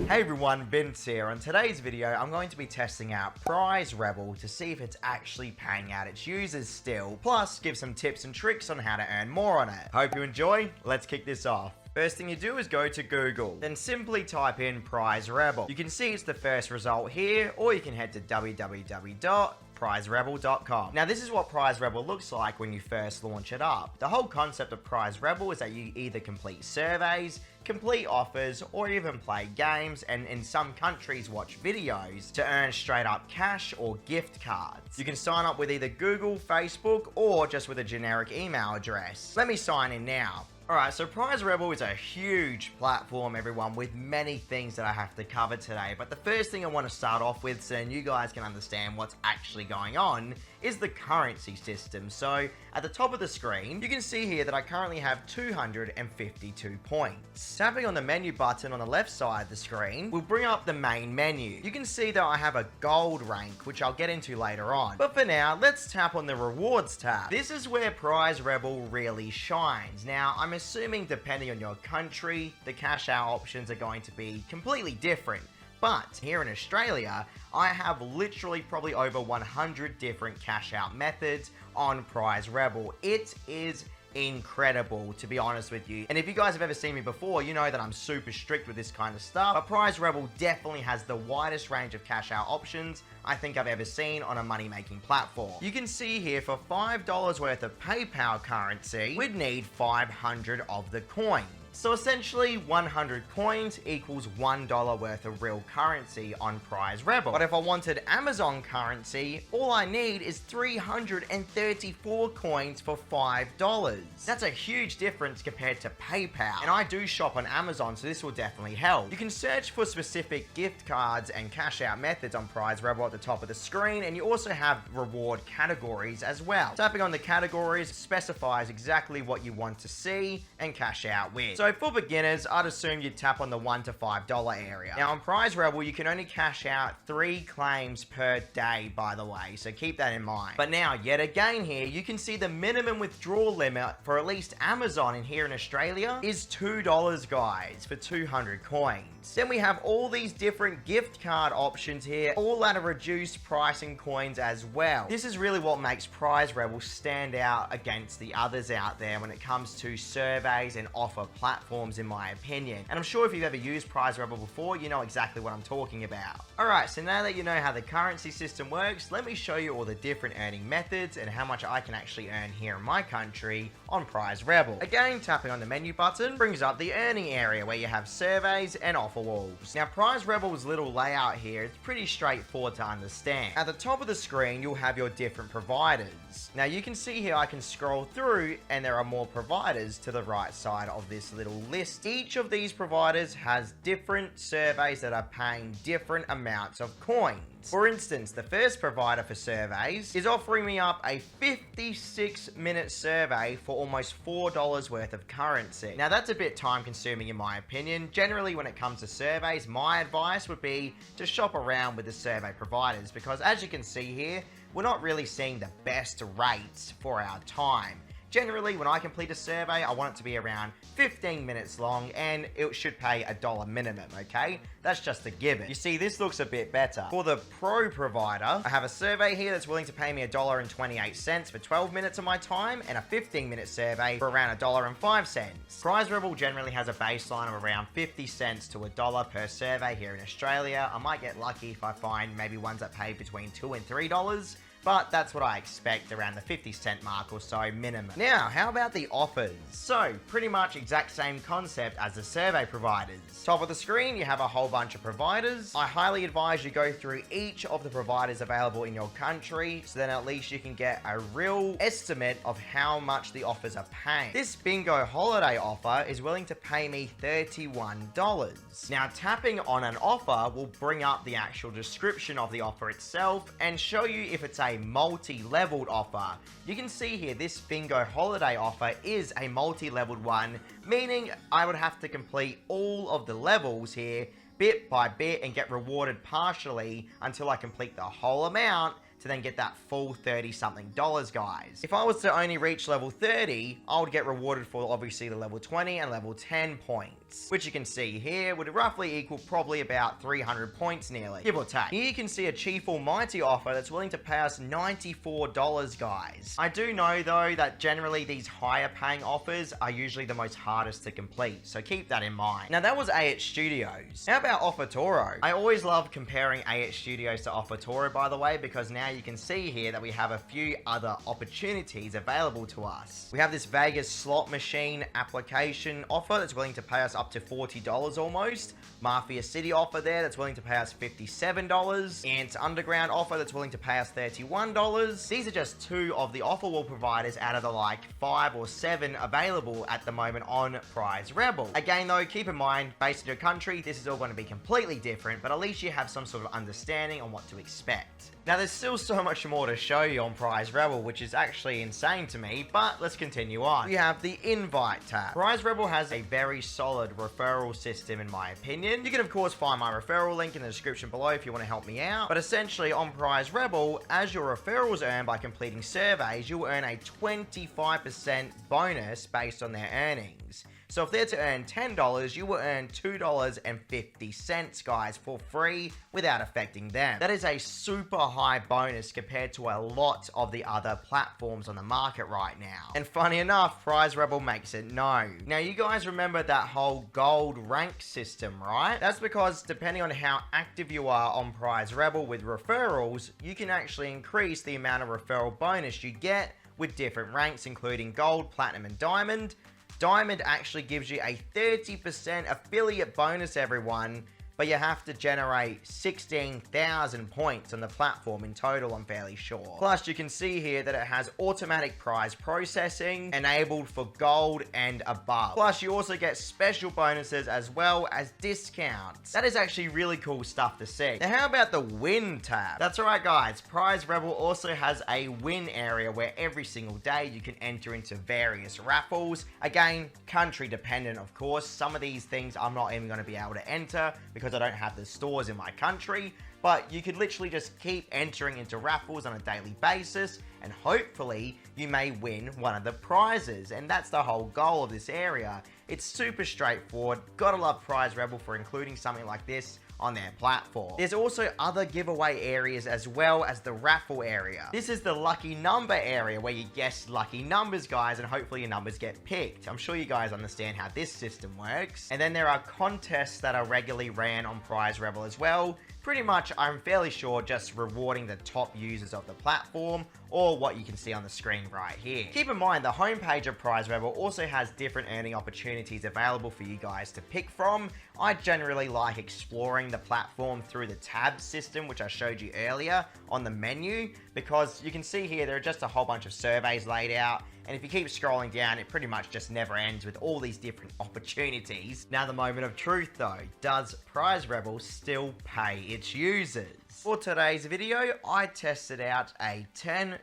Hey everyone, Vince here. On today's video, I'm going to be testing out Prize Rebel to see if it's actually paying out its users still, plus give some tips and tricks on how to earn more on it. Hope you enjoy. Let's kick this off. First thing you do is go to Google, then simply type in Prize Rebel. You can see it's the first result here, or you can head to www.prizerebel.com. Now this is what Prize Rebel looks like when you first launch it up. The whole concept of Prize Rebel is that you either complete surveys, complete offers, or even play games, and in some countries watch videos to earn straight up cash or gift cards. You can sign up with either Google, Facebook, or just with a generic email address. Let me sign in now. Alright, so Prize Rebel is a huge platform, everyone, with many things that I have to cover today. But the first thing I want to start off with, so you guys can understand what's actually going on, is the currency system. So, at the top of the screen, you can see here that I currently have 252 points. Tapping on the menu button on the left side of the screen will bring up the main menu. You can see that I have a gold rank, which I'll get into later on. But for now, let's tap on the rewards tab. This is where Prize Rebel really shines. Now, I'm assuming depending on your country, the cash out options are going to be completely different. But here in Australia, I have literally probably over 100 different cash out methods on Prize Rebel. It is incredible, to be honest with you. And if you guys have ever seen me before, you know that I'm super strict with this kind of stuff. But Prize Rebel definitely has the widest range of cash out options I think I've ever seen on a money-making platform. You can see here for $5 worth of PayPal currency, we'd need 500 of the coins. So essentially, 100 coins equals $1 worth of real currency on Prize Rebel. But if I wanted Amazon currency, all I need is 334 coins for $5. That's a huge difference compared to PayPal. And I do shop on Amazon, so this will definitely help. You can search for specific gift cards and cash out methods on Prize Rebel at the top of the screen, and you also have reward categories as well. Tapping on the categories specifies exactly what you want to see and cash out with. So for beginners, I'd assume you'd tap on the $1 to $5 area. Now on Prize Rebel, you can only cash out 3 claims per day, by the way, so keep that in mind. But now, yet again here, you can see the minimum withdrawal limit for at least Amazon in here in Australia is $2, guys, for 200 coins. Then we have all these different gift card options here, all at a reduced pricing coins as well. This is really what makes Prize Rebel stand out against the others out there when it comes to surveys and offer platforms, in my opinion. And I'm sure if you've ever used Prize Rebel before, you know exactly what I'm talking about. Alright, so now that you know how the currency system works, let me show you all the different earning methods and how much I can actually earn here in my country on Prize Rebel. Again, tapping on the menu button brings up the earning area where you have surveys and offer walls. Now, Prize Rebel's little layout here is pretty straightforward to understand. At the top of the screen, you'll have your different providers. Now, you can see here I can scroll through and there are more providers to the right side of this little list. Each of these providers has different surveys that are paying different amounts of coins. For instance, the first provider for surveys is offering me up a 56-minute survey for almost $4 worth of currency. Now that's a bit time consuming in my opinion. Generally when it comes to surveys, my advice would be to shop around with the survey providers because as you can see here, we're not really seeing the best rates for our time. Generally, when I complete a survey, I want it to be around 15 minutes long and it should pay $1 minimum, okay? That's just a given. You see, this looks a bit better. For the Pro provider, I have a survey here that's willing to pay me $1.28 for 12 minutes of my time and a 15-minute survey for around $1.05. Prize Rebel generally has a baseline of around 50 cents to $1 per survey here in Australia. I might get lucky if I find maybe ones that pay between $2 and $3. But that's what I expect, around the 50-cent mark or so minimum. Now, how about the offers? So, pretty much exact same concept as the survey providers. Top of the screen, you have a whole bunch of providers. I highly advise you go through each of the providers available in your country, so then at least you can get a real estimate of how much the offers are paying. This bingo holiday offer is willing to pay me $31. Now, tapping on an offer will bring up the actual description of the offer itself and show you if it's a multi-leveled offer. You can see here this bingo holiday offer is a multi-leveled one, meaning I would have to complete all of the levels here bit by bit and get rewarded partially until I complete the whole amount to then get that full 30 something dollars, guys. If I was to only reach level 30, I would get rewarded for obviously the level 20 and level 10 points, which you can see here would roughly equal probably about 300 points nearly, give or take. Here you can see a Chief Almighty offer that's willing to pay us $94, guys. I do know though that generally these higher paying offers are usually the most hardest to complete, so keep that in mind. Now that was AH Studios. How about Offertoro? I always love comparing AH Studios to Offertoro, by the way, because now you can see here that we have a few other opportunities available to us. We have this Vegas slot machine application offer that's willing to pay us up to $40 almost. Mafia City offer there that's willing to pay us $57. Ants Underground offer that's willing to pay us $31. These are just two of the offer wall providers out of the like 5 or 7 available at the moment on Prize Rebel. Again though, keep in mind, based on your country, this is all going to be completely different, but at least you have some sort of understanding on what to expect. Now there's still so much more to show you on Prize Rebel, which is actually insane to me, but let's continue on. We have the Invite tab. Prize Rebel has a very solid referral system in my opinion. You can of course find my referral link in the description below if you want to help me out, but essentially on Prize Rebel, as your referrals earn by completing surveys, you'll earn a 25% bonus based on their earnings. So if they're to earn $10, you will earn $2.50, guys, for free without affecting them. That is a super high bonus compared to a lot of the other platforms on the market right now. And funny enough, Prize Rebel makes it known. Now, you guys remember that whole gold rank system, right? That's because depending on how active you are on Prize Rebel with referrals, you can actually increase the amount of referral bonus you get with different ranks, including gold, platinum, and diamond. Diamond actually gives you a 30% affiliate bonus, everyone, but you have to generate 16,000 points on the platform in total, I'm fairly sure. Plus, you can see here that it has automatic prize processing enabled for gold and above. Plus, you also get special bonuses as well as discounts. That is actually really cool stuff to see. Now, how about the win tab? That's right, guys. Prize Rebel also has a win area where every single day you can enter into various raffles. Again, country dependent, of course. Some of these things I'm not even going to be able to enter because I don't have the stores in my country, but you could literally just keep entering into raffles on a daily basis and hopefully you may win one of the prizes, and that's the whole goal of this area. It's super straightforward. Gotta love Prize Rebel for including something like this on their platform. There's also other giveaway areas as well as the raffle area. This is the lucky number area where you guess lucky numbers, guys, and hopefully your numbers get picked. I'm sure you guys understand how this system works. And then there are contests that are regularly ran on Prize Rebel as well. Pretty much, I'm fairly sure, just rewarding the top users of the platform, or what you can see on the screen right here. Keep in mind, the homepage of Prize Rebel also has different earning opportunities available for you guys to pick from. I generally like exploring the platform through the tab system, which I showed you earlier on the menu, because you can see here there are just a whole bunch of surveys laid out, and if you keep scrolling down, it pretty much just never ends with all these different opportunities. Now, the moment of truth though, does Prize Rebel still pay its users? For today's video, I tested out a $10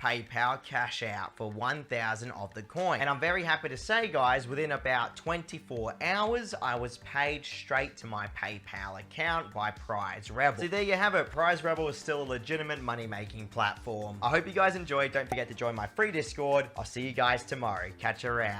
PayPal cash out for 1,000 of the coin. And I'm very happy to say, guys, within about 24 hours, I was paid straight to my PayPal account by Prize Rebel. So there you have it. Prize Rebel is still a legitimate money-making platform. I hope you guys enjoyed. Don't forget to join my free Discord. I'll see you guys tomorrow. Catch you around.